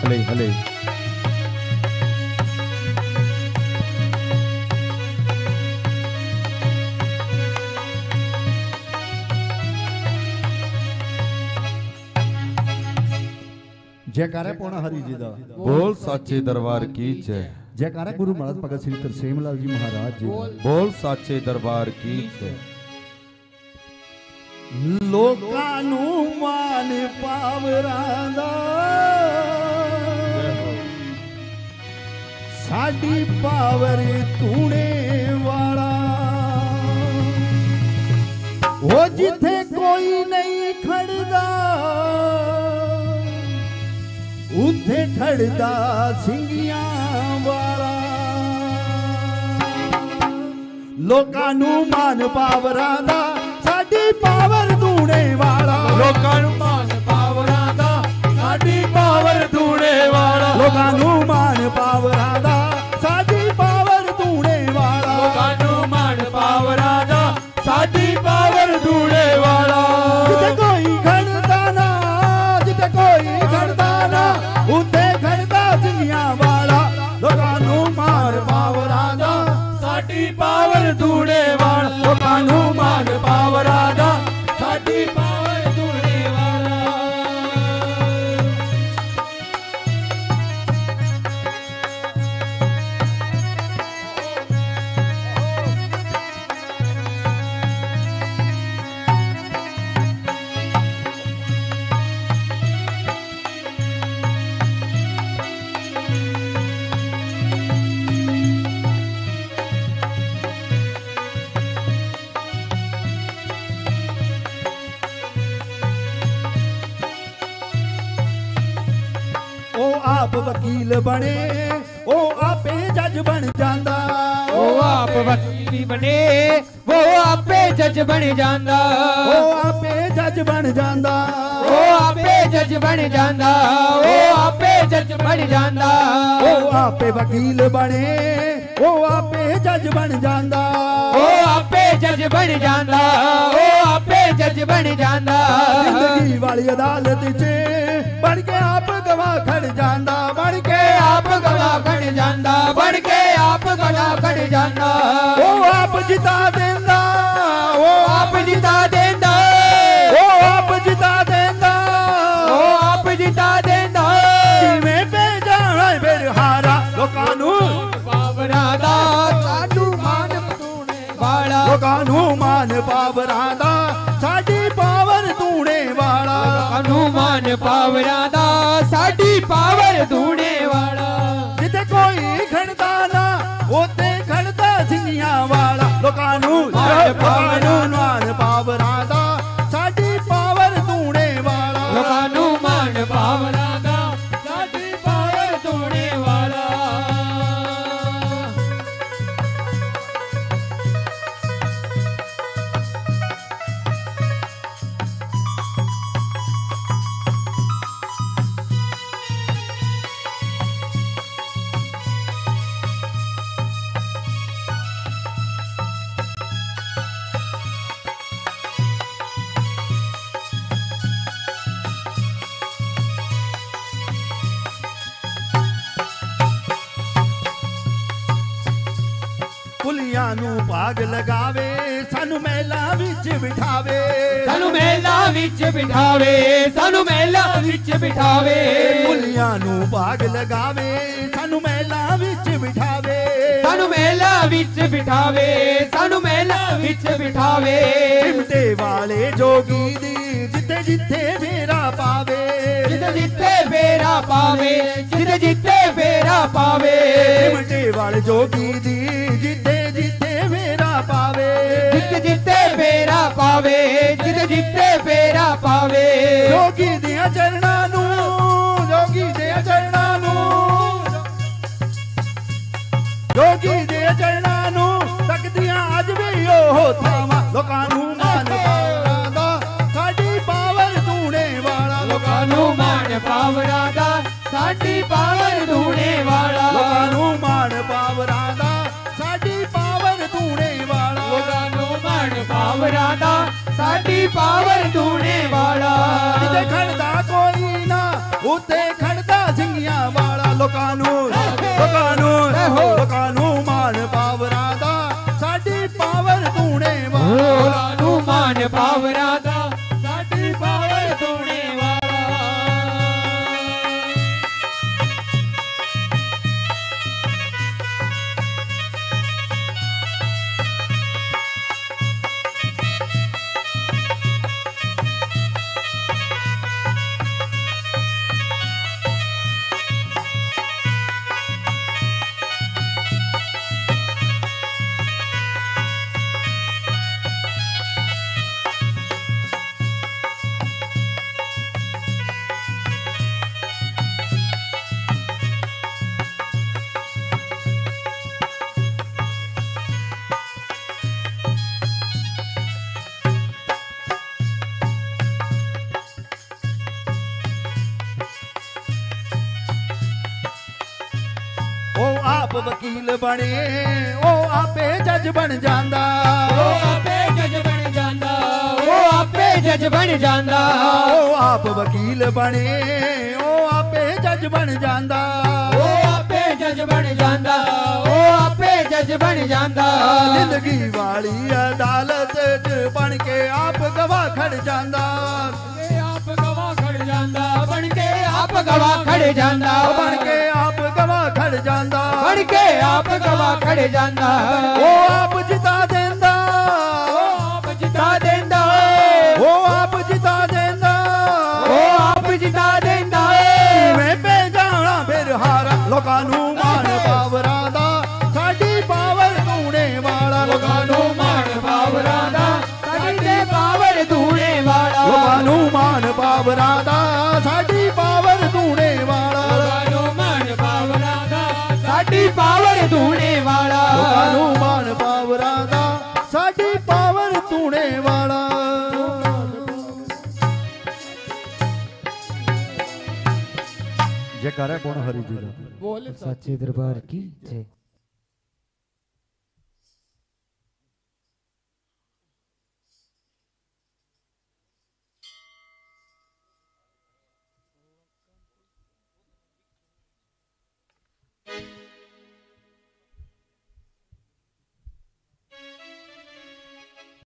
हले हले जयकारा पौना हरि जी दा बोल साचे दरबार की जय। जयकारा गुरु महाराज भगत श्री तरसेम लाल जी महाराज जी बोल साचे दरबार की जय। लोकां नू मान पावरां दा साडी पावर तूने वाला वो जिथे कोई नहीं खड़दा उथे खड़दा सिंगियां वाला लोकां नू मान पावरां दा साडी पावर दूणे वाला लोकां नू मान पावरां दा साडी पावर दूणे वाला लोकां नू मान पावरां दा साडी पावर दूणे वाला लोकां नू मान पावरां दा साडी पावर दूणे वाला जिथे कोई खड़दा ना जिथे कोई खड़दा ना उथे खड़दा सिंगियां वाला लोकां नू मान पावरां दा साडी पावर दूणे वाला लोकां नू मान पावरां दा साडी पावर दूणे वाला। आप वकील बने ओ आपे जज बन जांदा ओ आप वकील बने वो आपे जज बन जांदा ओ आपे जज बन जांदा ओ आपे जज बन जांदा ओ आपे जज बन जांदा ओ आपे वकील बने ओ आपे जज बन जांदा ओ आपे जज बन जांदा ओ आपे जज बन जांदा जिंदगी वाली अदालत च बन के आप गवाह खड़ जांदा बन के आप गवाह खड़ जांदा बन के आप गवाह खड़ जांदा ओ आप जिता देंदा ओ आप जिता देंदा ओ आप जिता देंदा ओ आप जिता देंदा जिवें पे जाना फिर हारा लोकां नू पावरां दा साडू मान तूने वाला लोकां नू मान पावरां दा साडी पावर तूने वाला हनुमान पावरां दा साडी पावर दूणे वाला जिथे कोई खड़दा ना उथे खड़दा सिंगियां वाला लोकां नू मान पावरां दा साडी पावर तूने वाला लोकां नू मान पावरां दा साडी पावर दूणे वाला। पुलियां नू भाग लगावे सानू महला विच बिठावे सानू मेला विच बिठावे सानू मेला विच बिठावे पुलियां नू भाग लगावे सानू महला विच बिठावे सानू मेला विच बिठावे सानू मेला विच बिठावे चिमटे वाले जोगी दी जिथे जिथे फेरा पावे जिथे जिथे फेरा पावे जिथे जिथे फेरा पावे चिमटे वाले जोगी दी जिथे जिथे फेरा पावे जिथे जिथे फेरा पावे जिथे जिथे फेरा पावे जोगी दिया चरणां नू जोगी दिया चरणां नू जोगी दिया चरणां नू तकदियां अज भी ओह थावां लोकां नू मान पावरां दा साडी पावर दूणे वाला लोकां नू मान पावरां दा साडी पावर दूणे वाला लोकां नू मान पावरां दा साडी पावर दूणे वाला लोकां नू मान पावरां दा साडी पावर दूणे वाला जिथे खड़दा कोई ना उथे खड़दा ਸਿੰਘੀਆਂ ਵਾਲਾ ਲੋਕਾਂ ਨੂੰ ਮਾਨ ਪਾਵਰਾਂ ਦਾ ਸਾਡੀ ਪਾਵਰ ਧੂਣੇ ਵਾਲਾ ਲੋਕਾਂ ਨੂੰ ਮਾਨ ਪਾਵਰਾਂ ਦਾ ਸਾਡੀ ਪਾਵਰ ਧੂਣੇ ਵਾਲਾ ਉਹ ਆਪ ਵਕੀਲ ਬਣੇ ਉਹ ਆਪੇ ਜੱਜ ਬਣ ਜਾਂਦਾ ਉਹ ਆਪੇ ਜੱਜ ਬਣ ਜਾਂਦਾ ਉਹ ਆਪੇ ਜੱਜ ਬਣ ਜਾਂਦਾ ਉਹ ਆਪ ਵਕੀਲ ਬਣੇ ਉਹ ਆਪੇ ਜੱਜ ਬਣ ਜਾਂਦਾ ਉਹ ਆਪੇ ਜੱਜ ਬਣ ਜਾਂਦਾ ਉਹ ਆਪੇ ਜੱਜ ਬਣ ਜਾਂਦਾ ਜ਼ਿੰਦਗੀ ਵਾਲੀ ਅਦਾਲਤ 'ਚ ਬਣ ਕੇ ਆਪ ਗਵਾਹ ਖੜ ਜਾਂਦਾ ਆਪ ਗਵਾਹ ਖੜ ਜਾਂਦਾ ਬਣ ਕੇ ਆਪ ਗਵਾਹ ਖੜ ਜਾਂਦਾ ਬਣ ਕੇ ਆਪ ਗਵਾਹ ਖੜ ਜਾਂਦਾ ਬਣ ਕੇ ਆਪ ਗਵਾਹ ਖੜ ਜਾਂਦਾ ਉਹ ਆਪ ਜਿਤਾ ਦਿੰਦਾ ਉਹ ਆਪ ਜਿਤਾ ਦਿੰਦਾ ਉਹ ਆਪ ਜਿਤਾ ਦਿੰਦਾ ਉਹ ਆਪ ਜਿਤਾ ਦਿੰਦਾ ਮੈਂ ਭੇਜਾਣਾ ਫਿਰ ਹਾਰਾ ਲੋਕਾਂ ਨੂੰ ਮਾਨ ਪਾਵਰਾਂ ਦਾ ਸਾਡੀ ਪਾਵਰ ਧੂਣੇ ਵਾਲਾ ਲੋਕਾਂ ਨੂੰ ਮਾਨ ਪਾਵਰਾਂ ਦਾ ਸਾਡੀ ਪਾਵਰ ਧੂਣੇ ਵਾਲਾ ਲੋਕਾਂ ਨੂੰ ਮਾਨ ਪਾਵਰਾਂ ਦਾ ਸਾਡੀ ਪਾਵਰ ਧੂਣੇ ਵਾਲਾ ਲੋਕਾਂ ਨੂੰ ਮਾਨ ਪਾਵਰਾਂ ਦਾ ਸਾਡੀ ਪਾਵਰ ਧੂਣੇ ਵਾਲਾ ਲੋਕਾਂ ਨੂੰ ਮਾਨ ਪਾਵਰਾਂ ਦਾ ਸਾਡੀ ਪਾਵਰ ਧੂਣੇ ਵਾਲਾ ਜੈਕਾਰਾ ਕੌਣ ਹਰੀ ਜੀ ਦਾ ਬੋਲ ਸੱਚੇ ਦਰਬਾਰ ਕੀ ਜੈ।